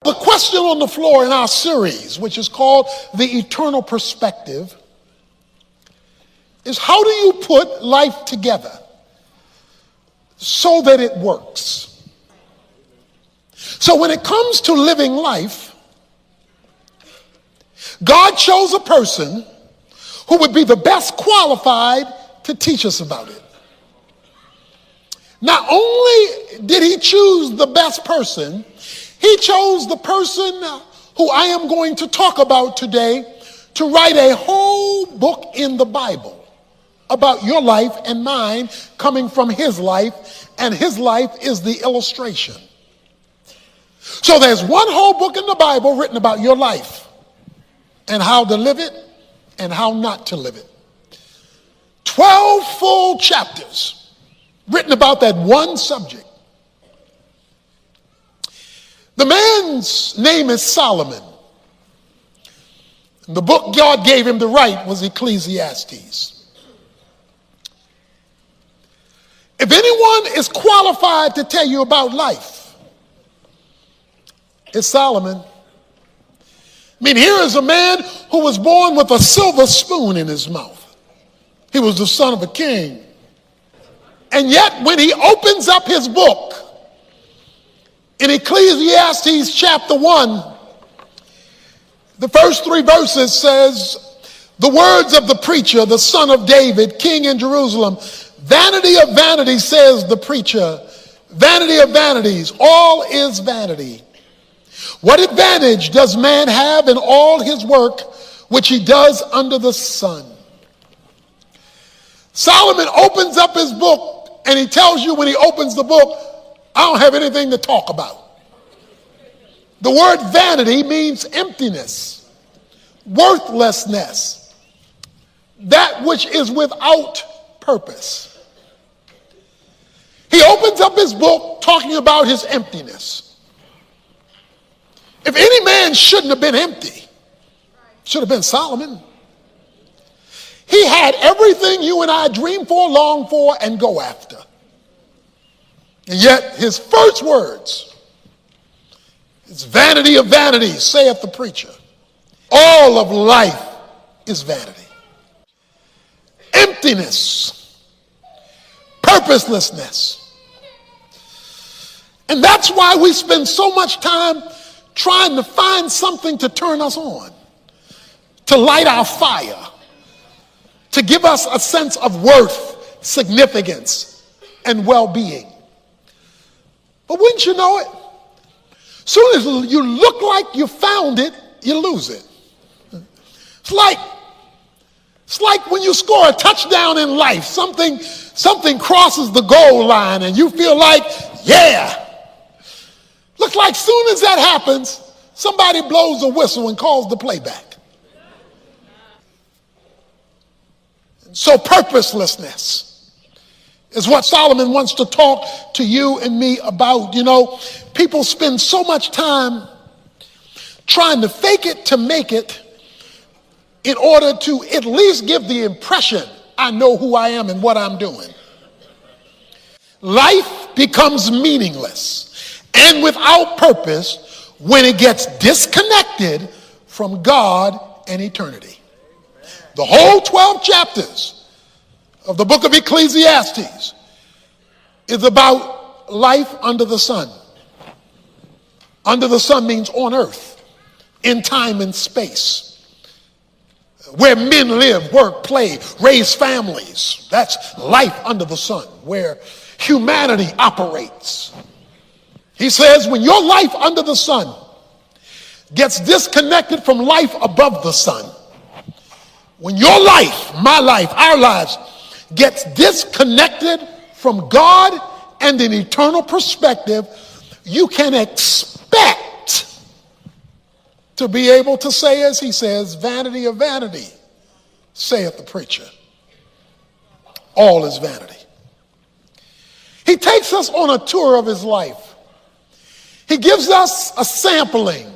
The question on the floor in our series, which is called The Eternal Perspective, is how do you put life together so that it works? So when it comes to living life, God chose a person who would be the best qualified to teach us about it. Not only did he choose the best person, he chose the person who I am going to talk about today to write a whole book in the Bible about your life and mine, coming from his life, and his life is the illustration. So there's one whole book in the Bible written about your life and how to live it and how not to live it. 12 full chapters written about that one subject. The man's name is Solomon. The book God gave him to write was Ecclesiastes. If anyone is qualified to tell you about life, it's Solomon. I mean, here is a man who was born with a silver spoon in his mouth. He was the son of a king. And yet, when he opens up his book, in Ecclesiastes chapter 1, the first 3 verses says, the words of the preacher, the son of David, king in Jerusalem, vanity of vanities, says the preacher, vanity of vanities, all is vanity. What advantage does man have in all his work which he does under the sun? Solomon opens up his book and he tells you when he opens the book, I don't have anything to talk about. The word vanity means emptiness, worthlessness, that which is without purpose. He opens up his book talking about his emptiness. If any man shouldn't have been empty, should have been Solomon. He had everything you and I dream for, long for, and go after. And yet his first words is vanity of vanities, saith the preacher. All of life is vanity. Emptiness, purposelessness. And that's why we spend so much time trying to find something to turn us on, to light our fire, to give us a sense of worth, significance, and well-being. But wouldn't you know it? Soon as you look like you found it, you lose it. It's like when you score a touchdown in life, something crosses the goal line and you feel like, yeah. Looks like soon as that happens, somebody blows a whistle and calls the playback. So purposelessness is what Solomon wants to talk to you and me about. You know, people spend so much time trying to fake it to make it in order to at least give the impression I know who I am and what I'm doing. Life becomes meaningless and without purpose when it gets disconnected from God and eternity. The whole 12 chapters of the book of Ecclesiastes is about life under the sun. Under the sun means on earth, in time and space, where men live, work, play, raise families. That's life under the sun, where humanity operates. He says when your life under the sun gets disconnected from life above the sun, when your life, my life, our lives gets disconnected from God and an eternal perspective, you can expect to be able to say, as he says, vanity of vanity, saith the preacher. All is vanity. He takes us on a tour of his life. He gives us a sampling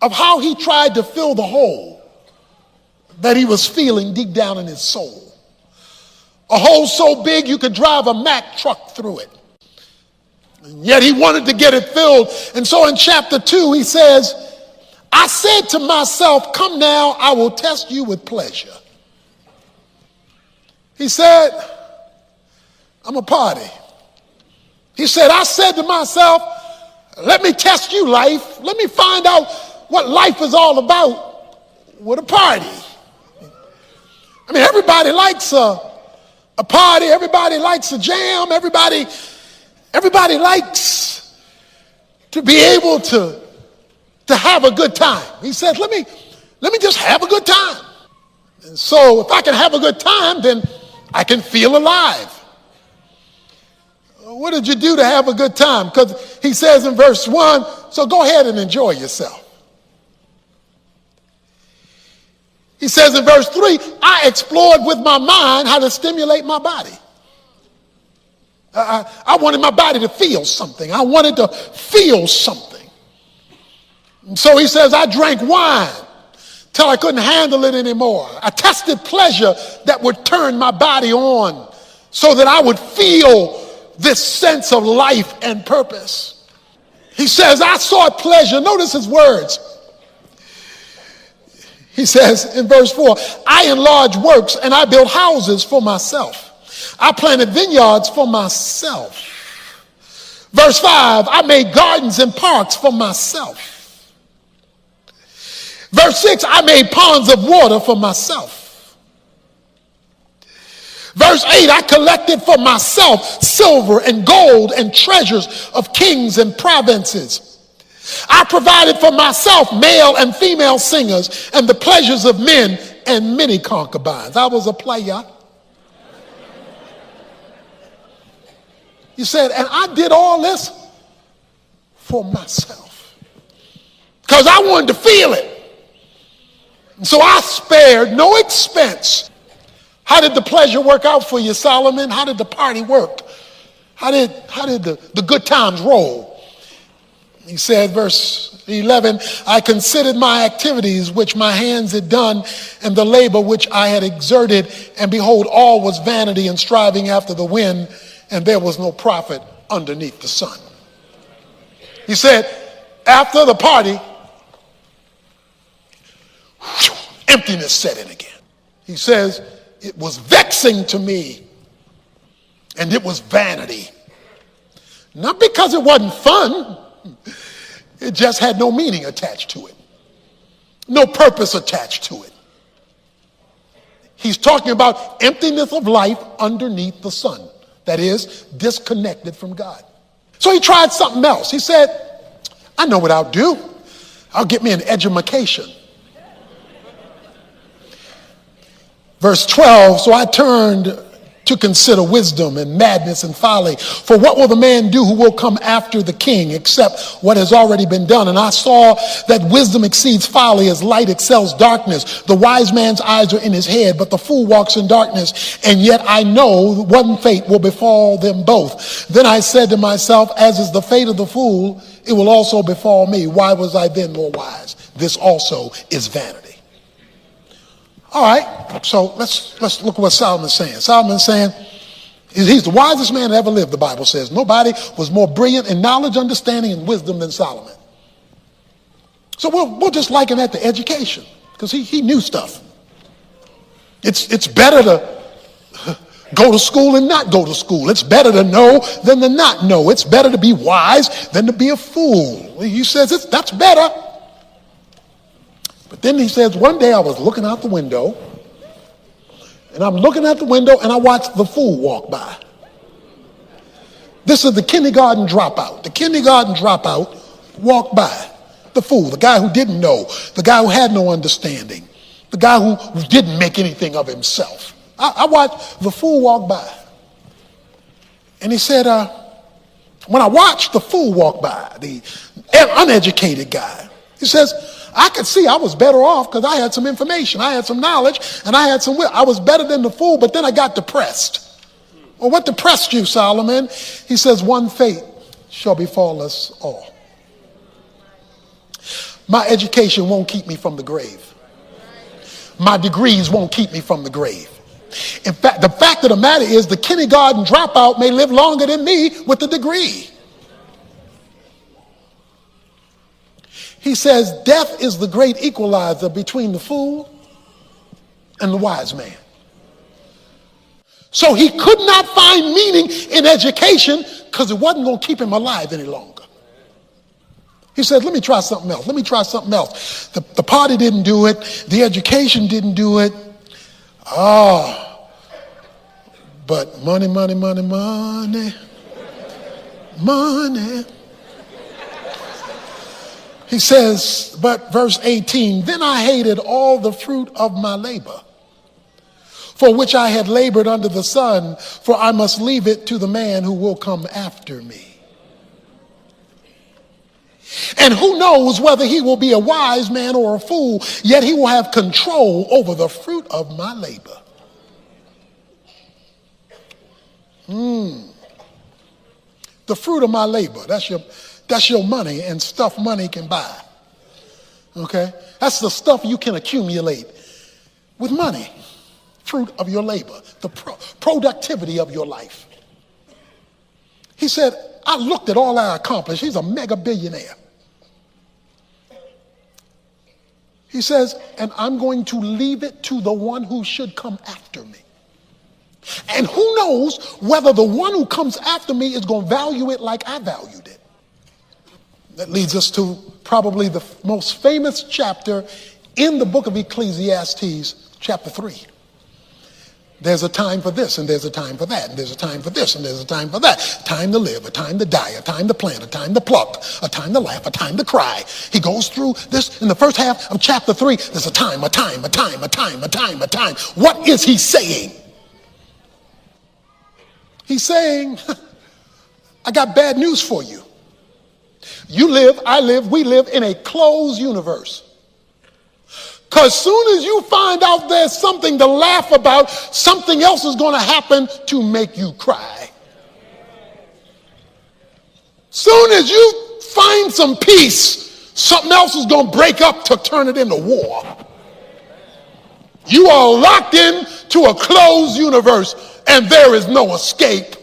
of how he tried to fill the hole that he was feeling deep down in his soul. A hole so big you could drive a Mack truck through it. Yet he wanted to get it filled. And so in chapter 2, he says, I said to myself, come now, I will test you with pleasure. He said, I'm a party. He said, I said to myself, let me test you, life. Let me find out what life is all about with a party. I mean, everybody likes a party. Everybody likes a jam. Everybody likes to be able to have a good time. He says, let me just have a good time. And so if I can have a good time, then I can feel alive. What did you do to have a good time? Because he says in verse 1, so go ahead and enjoy yourself. He says in verse 3, I explored with my mind how to stimulate my body. I wanted my body to feel something. I wanted to feel something. And so he says, I drank wine till I couldn't handle it anymore. I tested pleasure that would turn my body on so that I would feel this sense of life and purpose. He says, I sought pleasure. Notice his words. He says in verse 4, I enlarged works and I built houses for myself. I planted vineyards for myself. Verse 5, I made gardens and parks for myself. Verse 6, I made ponds of water for myself. Verse 8, I collected for myself silver and gold and treasures of kings and provinces. I provided for myself male and female singers and the pleasures of men and many concubines. I was a player. He said, and I did all this for myself because I wanted to feel it. And so I spared no expense. How did the pleasure work out for you, Solomon? How did the party work? How did the good times roll? He said, verse 11, I considered my activities which my hands had done and the labor which I had exerted, and behold, all was vanity and striving after the wind, and there was no profit underneath the sun. He said, after the party, emptiness set in again. He says, it was vexing to me, and it was vanity. Not because it wasn't fun. It just had no meaning attached to it. No purpose attached to it. He's talking about emptiness of life underneath the sun. That is, disconnected from God. So he tried something else. He said, I know what I'll do. I'll get me an edumacation. Verse 12, so I turned to consider wisdom and madness and folly. For what will the man do who will come after the king except what has already been done? And I saw that wisdom exceeds folly as light excels darkness. The wise man's eyes are in his head, but the fool walks in darkness. And yet I know one fate will befall them both. Then I said to myself, as is the fate of the fool, it will also befall me. Why was I then more wise? This also is vanity. All right, so let's look at what Solomon's saying. Solomon's saying he's the wisest man that ever lived, the Bible says. Nobody was more brilliant in knowledge, understanding, and wisdom than Solomon. So we'll just liken that to education, because he knew stuff. It's better to go to school and not go to school. It's better to know than to not know. It's better to be wise than to be a fool. He says that's better. But then he says, one day I was looking out the window, and I'm looking out the window, and I watched the fool walk by. This is the kindergarten dropout. The kindergarten dropout walked by. The fool, the guy who didn't know, the guy who had no understanding, the guy who didn't make anything of himself. I watched the fool walk by. And he said, when I watched the fool walk by, the uneducated guy, he says, I could see I was better off because I had some information, I had some knowledge, and I had some will. I was better than the fool, but then I got depressed. Well, what depressed you, Solomon? He says, one fate shall befall us all. My education won't keep me from the grave. My degrees won't keep me from the grave. In fact, the fact of the matter is the kindergarten dropout may live longer than me with the degree. He says death is the great equalizer between the fool and the wise man. So he could not find meaning in education because it wasn't going to keep him alive any longer. He said, let me try something else. Let me try something else. The party didn't do it. The education didn't do it. But money, money, money, money, money. He says, but verse 18, then I hated all the fruit of my labor, for which I had labored under the sun, for I must leave it to the man who will come after me. And who knows whether he will be a wise man or a fool, yet he will have control over the fruit of my labor. The fruit of my labor, that's your money and stuff money can buy. Okay? That's the stuff you can accumulate with money. Fruit of your labor, the productivity of your life. He said, I looked at all I accomplished. He's a mega billionaire. He says, and I'm going to leave it to the one who should come after me. And who knows whether the one who comes after me is going to value it like I valued it. That leads us to probably the most famous chapter in the book of Ecclesiastes, chapter 3. There's a time for this, and there's a time for that, and there's a time for this, and there's a time for that. Time to live, a time to die, a time to plant, a time to pluck, a time to laugh, a time to cry. He goes through this in the first half of chapter 3. There's a time, a time, a time, a time, a time, a time. What is he saying? He's saying, I got bad news for you. You live, I live, we live in a closed universe. Because soon as you find out there's something to laugh about, something else is going to happen to make you cry. Soon as you find some peace, something else is going to break up to turn it into war. You are locked into a closed universe and there is no escape.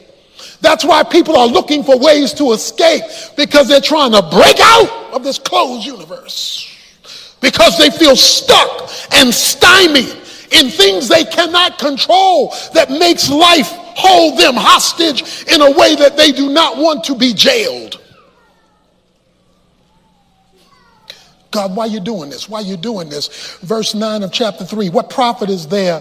That's why people are looking for ways to escape, because they're trying to break out of this closed universe. Because they feel stuck and stymied in things they cannot control that makes life hold them hostage in a way that they do not want to be jailed. God, why are you doing this? Why are you doing this? Verse 9 of chapter 3, what profit is there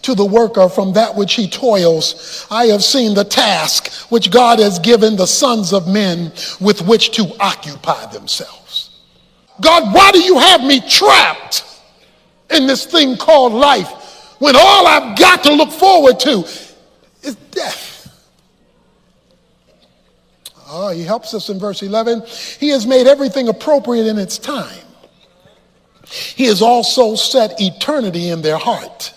to the worker from that which he toils? I have seen the task which God has given the sons of men with which to occupy themselves. God, why do you have me trapped in this thing called life when all I've got to look forward to is death? He helps us in verse 11. He has made everything appropriate in its time. He has also set eternity in their heart.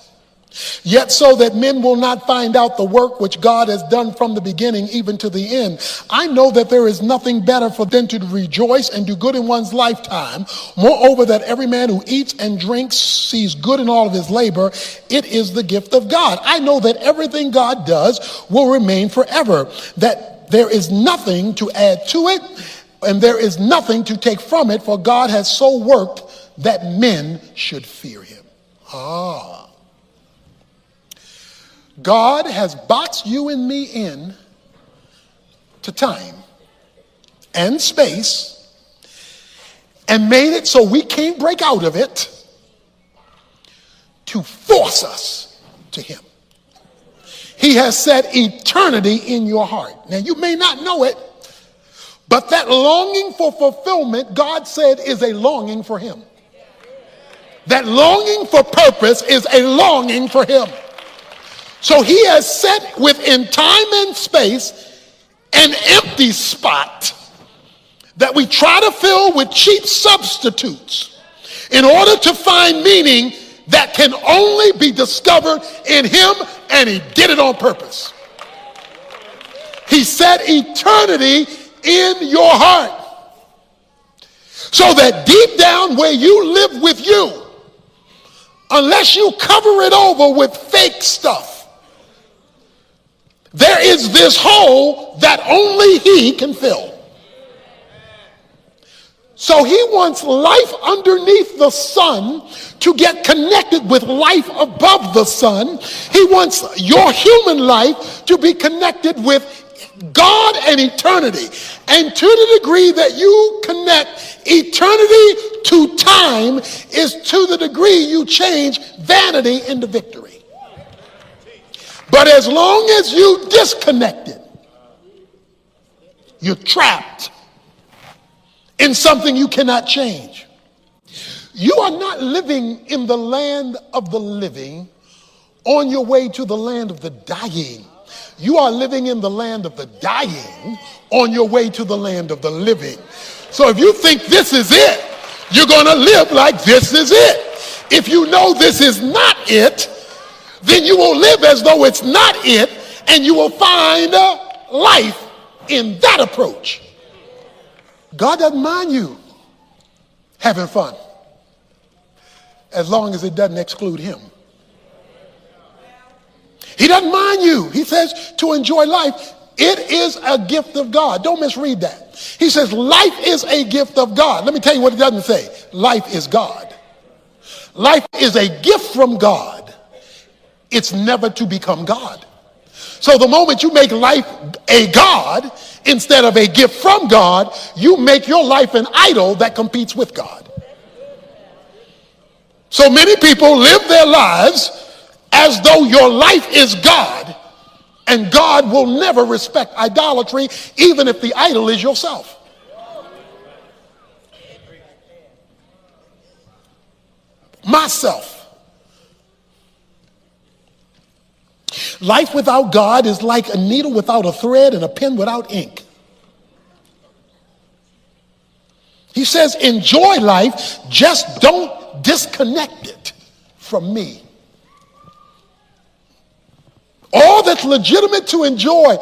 Yet so that men will not find out the work which God has done from the beginning even to the end. I know that there is nothing better for them to rejoice and do good in one's lifetime. Moreover, that every man who eats and drinks sees good in all of his labor. It is the gift of God. I know that everything God does will remain forever. That there is nothing to add to it, and there is nothing to take from it, for God has so worked that men should fear him. God has boxed you and me in to time and space and made it so we can't break out of it to force us to him. He has set eternity in your heart. Now, you may not know it, but that longing for fulfillment, God said, is a longing for him. That longing for purpose is a longing for him. So he has set within time and space an empty spot that we try to fill with cheap substitutes in order to find meaning that can only be discovered in him, and he did it on purpose. He set eternity in your heart so that deep down where you live with you, unless you cover it over with fake stuff, there is this hole that only he can fill. So he wants life underneath the sun to get connected with life above the sun. He wants your human life to be connected with God and eternity. And to the degree that you connect eternity to time is to the degree you change vanity into victory. But as long as you disconnect it, you're trapped in something you cannot change. You are not living in the land of the living on your way to the land of the dying. You are living in the land of the dying on your way to the land of the living. So if you think this is it, you're going to live like this is it. If you know this is not it, then you will live as though it's not it, and you will find life in that approach. God doesn't mind you having fun as long as it doesn't exclude him. He doesn't mind you. He says to enjoy life. It is a gift of God. Don't misread that. He says life is a gift of God. Let me tell you what it doesn't say. Life is God. Life is a gift from God. It's never to become God. So the moment you make life a God instead of a gift from God, you make your life an idol that competes with God. So many people live their lives as though your life is God, and God will never respect idolatry, even if the idol is yourself. Myself. Life without God is like a needle without a thread and a pen without ink. He says, enjoy life, just don't disconnect it from me. All that's legitimate to enjoy.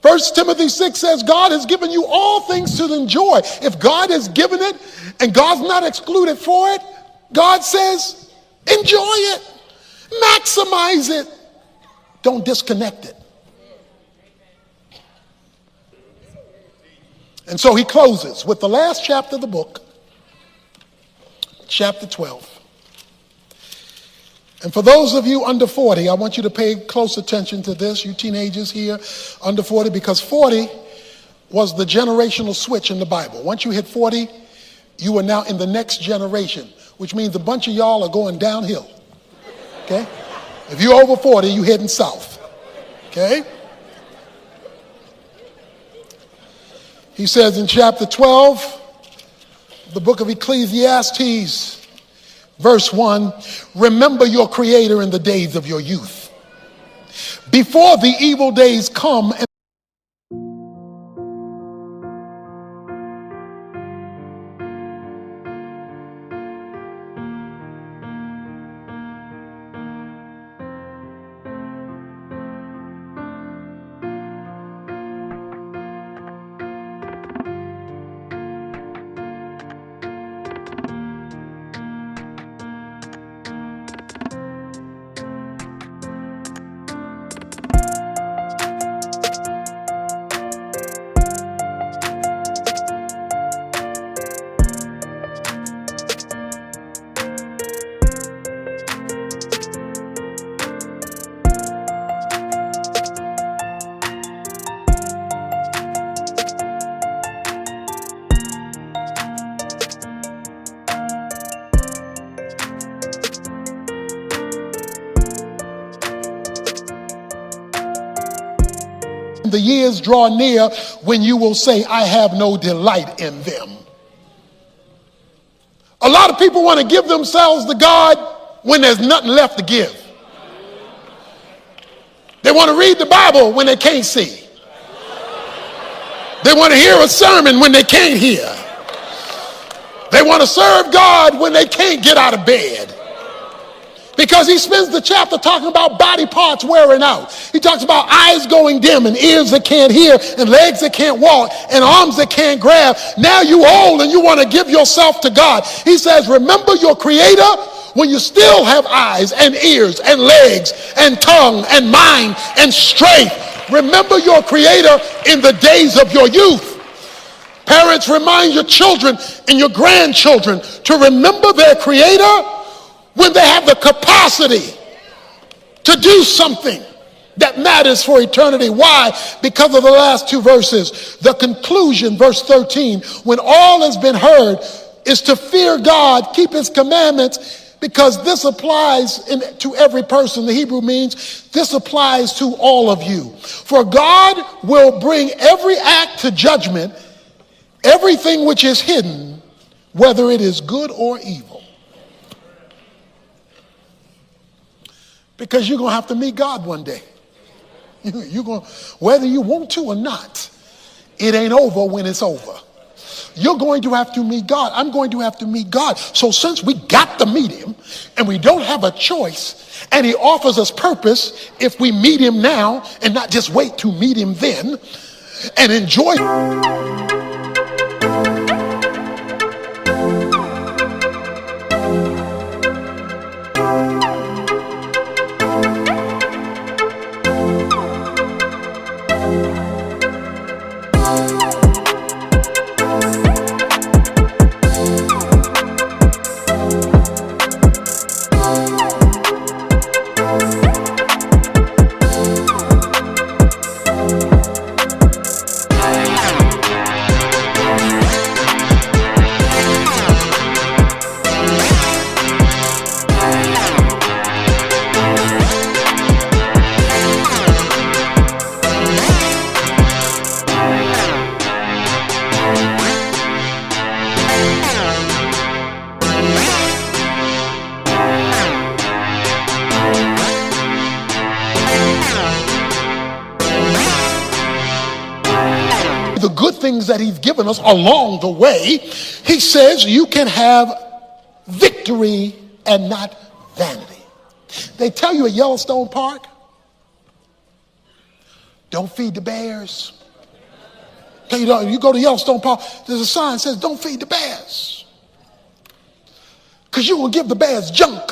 1 Timothy 6 says God has given you all things to enjoy. If God has given it and God's not excluded for it, God says enjoy it, maximize it, don't disconnect it. And so he closes with the last chapter of the book, chapter 12. And for those of you under 40, I want you to pay close attention to this, you teenagers here under 40, because 40 was the generational switch in the Bible. Once you hit 40, you are now in the next generation, which means a bunch of y'all are going downhill. Okay? If you're over 40, you're heading south. Okay? He says in chapter 12, the book of Ecclesiastes, verse 1, remember your Creator in the days of your youth, before the evil days come and the years draw near when you will say, I have no delight in them. A lot of people want to give themselves to God when there's nothing left to give. They want to read the Bible when they can't see. They want to hear a sermon when they can't hear. They want to serve God when they can't get out of bed. Because he spends the chapter talking about body parts wearing out. He talks about eyes going dim and ears that can't hear and legs that can't walk and arms that can't grab. Now you old and you want to give yourself to God. He says, remember your Creator when you still have eyes and ears and legs and tongue and mind and strength. Remember your Creator in the days of your youth. Parents, remind your children and your grandchildren to remember their Creator when they have the capacity to do something that matters for eternity. Why? Because of the last two verses. The conclusion, verse 13, when all has been heard, is to fear God, keep his commandments, because this applies to every person. The Hebrew means this applies to all of you. For God will bring every act to judgment, everything which is hidden, whether it is good or evil. Because you're going to have to meet God one day. You're going, whether you want to or not, it ain't over when it's over. You're going to have to meet God. I'm going to have to meet God. So since we got to meet him and we don't have a choice, and he offers us purpose if we meet him now and not just wait to meet him then and enjoy. The good things that he's given us along the way, he says you can have victory and not vanity. They tell you at Yellowstone Park, don't feed the bears. You go to Yellowstone Park, there's a sign that says don't feed the bears, because you're going to give the bears junk.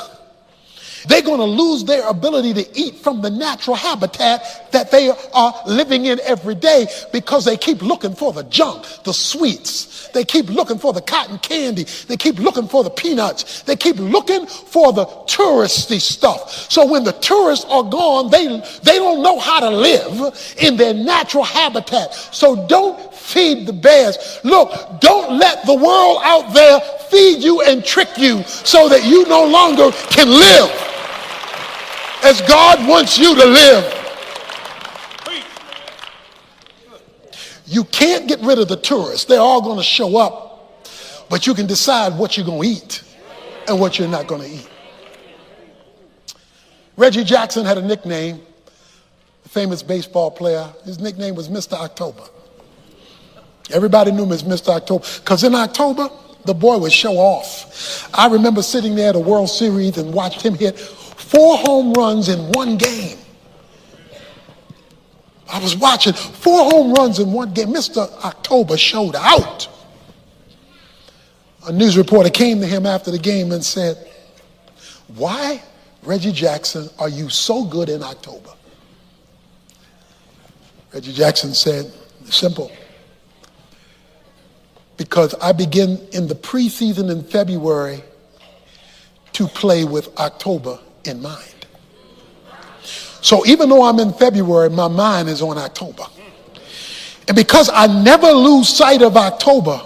They're going to lose their ability to eat from the natural habitat that they are living in every day, because they keep looking for the junk, the sweets. They keep looking for the cotton candy. They keep looking for the peanuts. They keep looking for the touristy stuff. So when the tourists are gone, they don't know how to live in their natural habitat. So don't feed the bears. Look, don't let the world out there feed you and trick you so that you no longer can live as God wants you to live. You can't get rid of the tourists. They're all going to show up, but you can decide what you're going to eat and what you're not going to eat. Reggie Jackson had a nickname, a famous baseball player. His nickname was Mr. October. Everybody knew him as Mr. October, because in October, the boy would show off. I remember sitting there at a World Series and watched him hit 4 home runs in one game. I was watching 4 home runs in one game. Mr. October showed out. A news reporter came to him after the game and said, "Why, Reggie Jackson, are you so good in October?" Reggie Jackson said, "Simple. Because I begin in the preseason in February to play with October in mind. So even though I'm in February, my mind is on October. And because I never lose sight of October,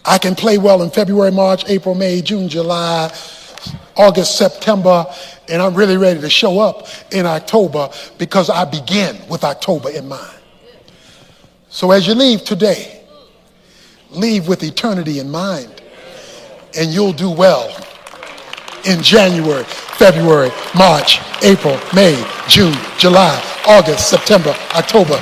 I can play well in February, March, April, May, June, July, August, September, and I'm really ready to show up in October because I begin with October in mind." So as you leave today, leave with eternity in mind, and you'll do well in January, February, March, April, May, June, July, August, September, October.